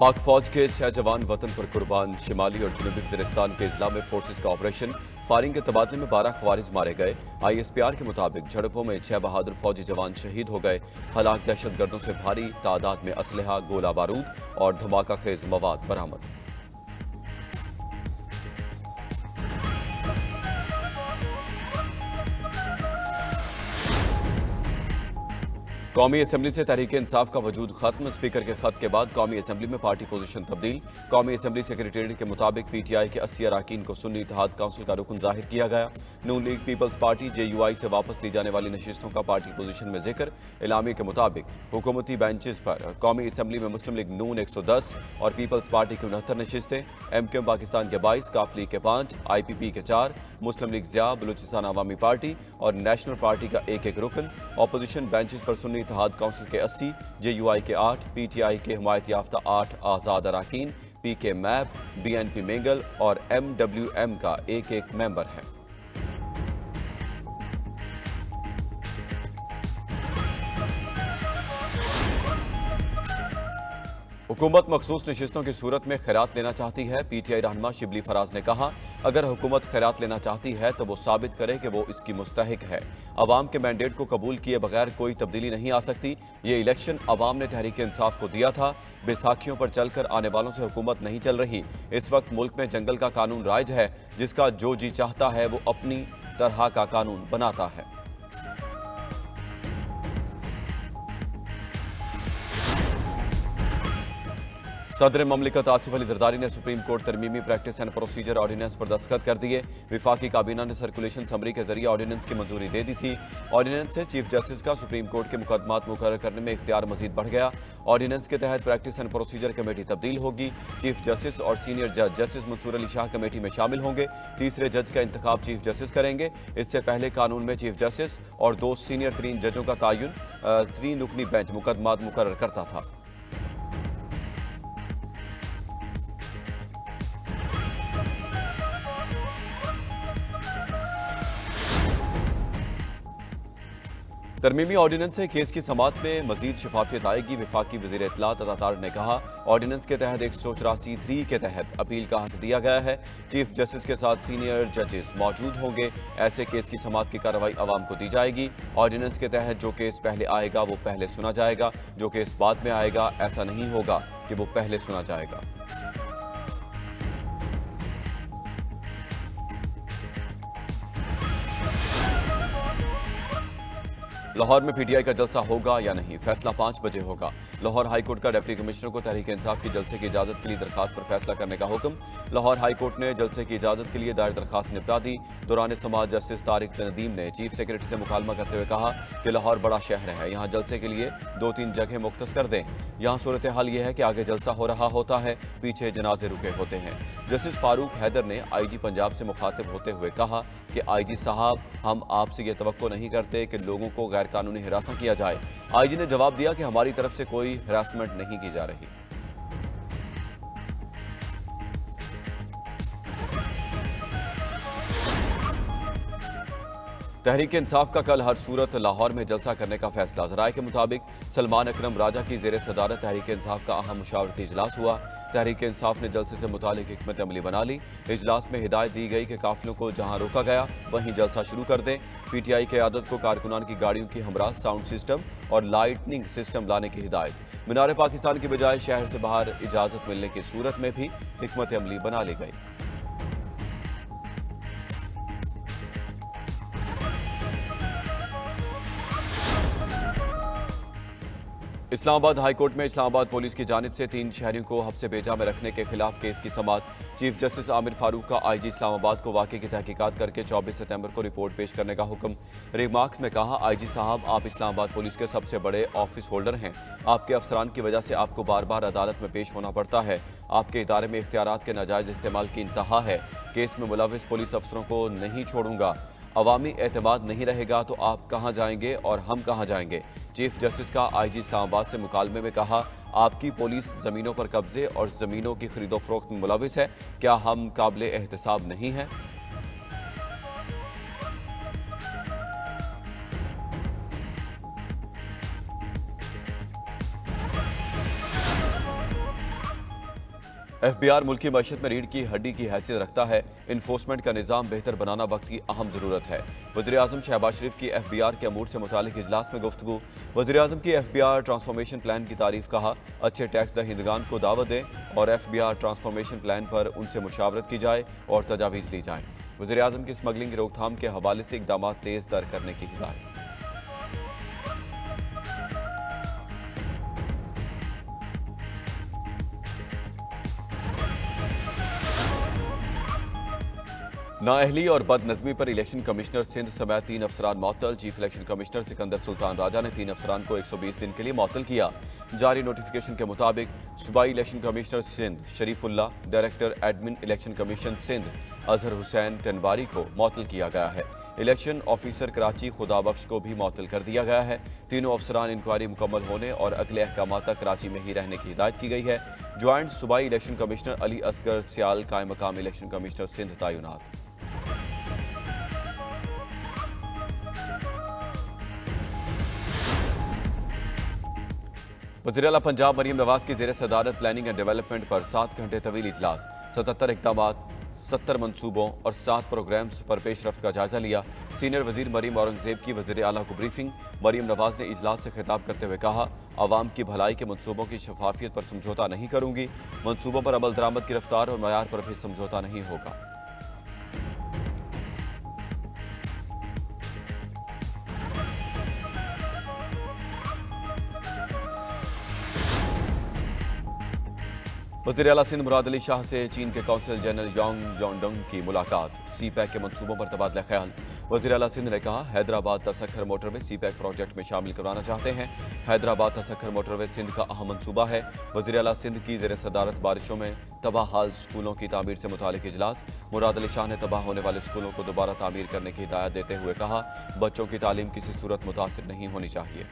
पाक फौज के 6 जवान वतन पर कुर्बान। शिमाली और जनूबी वज़ीरिस्तान के इस्लामिक फोर्सेस का ऑपरेशन फायरिंग के तबादले में 12 खवारिज मारे गए। ISPR के मुताबिक झड़पों में 6 बहादुर फौजी जवान शहीद हो गए। हलाक दहशतगर्दों से भारी तादाद में असलहा, गोला बारूद और धमाका खेज मवाद बरामद। कौमी असम्बली से तहरीक इंसाफ का वजूद खत्म। स्पीकर के खत के बाद कौमी असम्बली में पार्टी पोजीशन तब्दील। कौमी असम्बली सेक्रेटेरिएट के मुताबिक PTI के 80 अरकान को सुन्नी इत्तेहाद काउंसिल का रुकन जाहिर किया गया। नून लीग पीपल्स पार्टी JUI से वापस ली जाने वाली नशिस्तों का पार्टी पोजीशन में जिक्र। इलामी के मुताबिक हुकूमती बेंचेस पर कौमी असम्बली में मुस्लिम लीग नून 110 और पीपल्स पार्टी की 69 नशिस्तें, MKM पाकिस्तान के 22, काफ लीग के 5, IPP के 4, मुस्लिम लीग ज़िया, बलूचिस्तान अवामी पार्टी और नेशनल पार्टी का एक रुकन। अपोजिशन बेंचेस पर सुन्नी इत्तेहाद काउंसिल के 80, JUI के 8, PTI के हिमायत याफ्ता 8 आज़ाद अरकान, PK मैप, BNP मेंगल और MWM का एक मेंबर है। हुकूमत मखसूस नशिस्तों की सूरत में खैरात लेना चाहती है। PTI रहनुमा शिबली फराज ने कहा, अगर हुकूमत खैरात लेना चाहती है तो वो साबित करे कि वो इसकी मुस्तहिक है। अवाम के मैंडेट को कबूल किए बगैर कोई तब्दीली नहीं आ सकती। ये इलेक्शन अवाम ने तहरीक इंसाफ को दिया था। बैसाखियों पर चलकर आने वालों से हुकूमत नहीं चल रही। इस वक्त मुल्क में जंगल का कानून राइज है, जिसका जो जी चाहता है वो अपनी तरह का कानून बनाता है। सदर ममलिकत आसिफ अली जरदारी ने सुप्रीम कोर्ट तरमीमी प्रैक्टिस एंड प्रोसीजर ऑर्डिनेंस पर दस्तखत कर दिए। विफाकी काबीना ने सर्कुलेशन समरी के जरिए ऑर्डिनेंस की मंजूरी दे दी थी। ऑर्डिनेंस से चीफ जस्टिस का सुप्रीम कोर्ट के मुकदमात मुकर्रर करने में इख्तियार मजीद बढ़ गया। ऑर्डिनेंस के तहत प्रैक्टिस एंड प्रोसीजर कमेटी तब्दील होगी। चीफ जस्टिस और सीनियर जज जस्टिस मंसूर अली शाह कमेटी में शामिल होंगे। तीसरे जज का इंतखाब चीफ जस्टिस करेंगे। इससे पहले कानून में चीफ जस्टिस और 2 सीनियर 3 जजों का तयन 3 रुकनी बेंच मुकदमात मुकर्रर करता था। तरमीमी ऑर्डिनेंस से केस की समाअत में मजीद शफाफियत आएगी। विफाकी वज़ीर इत्तलात अतातार ने कहा, ऑर्डिनेंस के तहत 184(3) के तहत अपील का हक दिया गया है। चीफ जस्टिस के साथ सीनियर जजेस मौजूद होंगे। ऐसे केस की समाअत की कार्रवाई अवाम को दी जाएगी। ऑर्डिनेंस के तहत जो केस पहले आएगा वो पहले सुना जाएगा, जो केस बाद में आएगा ऐसा नहीं होगा कि वो पहले सुना जाएगा। लाहौर में PTI का जलसा होगा या नहीं, फैसला 5 बजे होगा। लाहौर हाईकोर्ट का डिप्टी कमिश्नर को तहरीक इंसाफ की जलसे की इजाजत के लिए दरखास्त पर फैसला करने का हुक्म। लाहौर हाईकोर्ट ने जलसे की इजाजत के लिए दायर दरखास्त निपटा दी। दौरान समाअत जस्टिस तारिक नदीम ने चीफ सेक्रेटरी से मुकालमा करते हुए कहा कि लाहौर बड़ा शहर है, यहाँ जलसे के लिए 2-3 जगह मुख्तस कर दें। यहाँ सूरत हाल यह है कि आगे जलसा हो रहा होता है, पीछे जनाजे रुके होते हैं। जस्टिस फारूक हैदर ने IG पंजाब से मुखातिब होते हुए कहा कि IG साहब, हम आपसे ये तवक्को नहीं करते कि लोगों को गैर कानूनी हिरासत किया जाए। IG ने जवाब दिया कि हमारी तरफ से कोई हिरासमेंट नहीं की जा रही। तहरीक इंसाफ का कल हर सूरत लाहौर में जलसा करने का फैसला। ज़राए के मुताबिक सलमान अकरम राजा की ज़ेर सदारत तहरीक इंसाफ का अहम मुशावरती इजलास हुआ। तहरीक इंसाफ ने जलसे से मुतालिक हिकमत अमली बना ली। इजलास में हिदायत दी गई कि काफिलों को जहां रोका गया वहीं जलसा शुरू कर दें। PTI क़यादत को कारकुनान की गाड़ियों की हमरा साउंड सिस्टम और लाइटनिंग सिस्टम लाने की हिदायत। मीनार पाकिस्तान की बजाय शहर से बाहर इजाज़त मिलने की सूरत में भी हिकमत अमली बना ली गई। इस्लामाबाद हाईकोर्ट में इस्लामाबाद पुलिस की जानिब से 3 शहरियों को हफ्से बेजा में रखने के खिलाफ केस की समाअत। चीफ जस्टिस आमिर फारूक का IG इस्लामाबाद को वाक़े की तहकीकात करके 24 सितंबर को रिपोर्ट पेश करने का हुक्म। रिमार्क्स में कहा, IG साहब, आप इस्लामाबाद पुलिस के सबसे बड़े ऑफिस होल्डर हैं। आपके अफसरान की वजह से आपको बार बार अदालत में पेश होना पड़ता है। आपके इदारे में इख्तियारात के नाजायज़ इस्तेमाल की इंतहा है। केस में मुलविस पुलिस अफसरों को नहीं छोड़ूंगा। अवामी एतमाद नहीं रहेगा तो आप कहाँ जाएंगे और हम कहाँ जाएंगे। चीफ जस्टिस का IG इस्लामाबाद से मुकालमे में कहा, आपकी पुलिस ज़मीनों पर कब्जे और ज़मीनों की खरीदो फरोख्त में मुलविस है, क्या हम काबिल एहतसाब नहीं हैं? एफबीआर मुल्की मईशत में रीढ़ की हड्डी की हैसियत रखता है। इन्फोर्समेंट का निज़ाम बेहतर बनाना वक्त की अहम ज़रूरत है। वज़ीर-ए-आज़म शहबाज शरीफ की एफबीआर के अमूर से मुतालिक इजलास में गुफ्तगू। वज़ीर-ए-आज़म की एफबीआर ट्रांसफॉर्मेशन प्लान की तारीफ। कहा, अच्छे टैक्स दहिंदगान को दावत दें और एफबीआर ट्रांसफॉर्मेशन प्लान पर उनसे मुशावरत की जाए और तजावीज़ ली जाएं। वज़ीर-ए-आज़म की स्मगलिंग की रोकथाम के हवाले से इकदाम तेज़ तर करने की हिदायत। नाअहली और बदनज़मी पर इलेक्शन कमिश्नर सिंध समेत 3 अफसरान मअतल। Chief election commissioner Sikandar Sultan Raja ने 3 अफसरान को 120 दिन के लिए मअतल किया। जारी नोटिफिकेशन के मुताबिक सूबाई election commissioner Sindh Sharifullah, director admin election commission Sindh Azhar Hussain Tanwari को मअतल किया गया है। इलेक्शन ऑफिसर कराची खुदाबख्श को भी मअतल कर दिया गया है। तीनों अफसरान इंक्वायरी मुकम्मल होने और अगले अहकाम तक कराची में ही रहने की हिदायत की गई है। ज्वाइंट सूबाई इलेक्शन कमिश्नर अली असगर सियाल कायम मकाम इलेक्शन कमिश्नर सिंध तैनात। वज़ीर आला पंजाब मरीम नवाज की ज़ेर सदारत प्लानिंग एंड डेवलपमेंट पर 7 घंटे तवील इजलास। 77 इकदाम, 70 मनसूबों और 7 प्रोग्राम्स पर पेशरफ्त का जायजा लिया। सीनियर वजीर मरीम औरंगजेब की वज़ीर आला को ब्रीफिंग। मरीम नवाज ने इजलास से खिताब करते हुए कहा, आवाम की भलाई के मनसूबों की शफाफियत पर समझौता नहीं करूंगी। मनसूबों पर अमल दरामद की रफ्तार और मयार पर भी समझौता नहीं होगा। वज़ीर आला सिंध मुराद अली शाह से चीन के कौंसल जनरल यांग जोंडोंग की मुलाकात। सी पैक के मनसूबों पर तबादला ख्याल। वज़ीर आला सिंध ने कहा, हैदराबाद तसख्खर मोटरवे सी पैक प्रोजेक्ट में शामिल करवाना चाहते हैं। हैदराबाद तसख्खर मोटरवे सिंध का अहम मनसूबा है। वज़ीर आला सिंध की ज़ेर सदारत बारिशों में तबाह हाल स्कूलों की तामीर से मुतालिक इजलास। मुराद अली शाह ने तबाह होने वाले स्कूलों को दोबारा तामीर करने की हिदायत देते हुए कहा, बच्चों की तालीम किसी सूरत मुतासिर नहीं होनी चाहिए।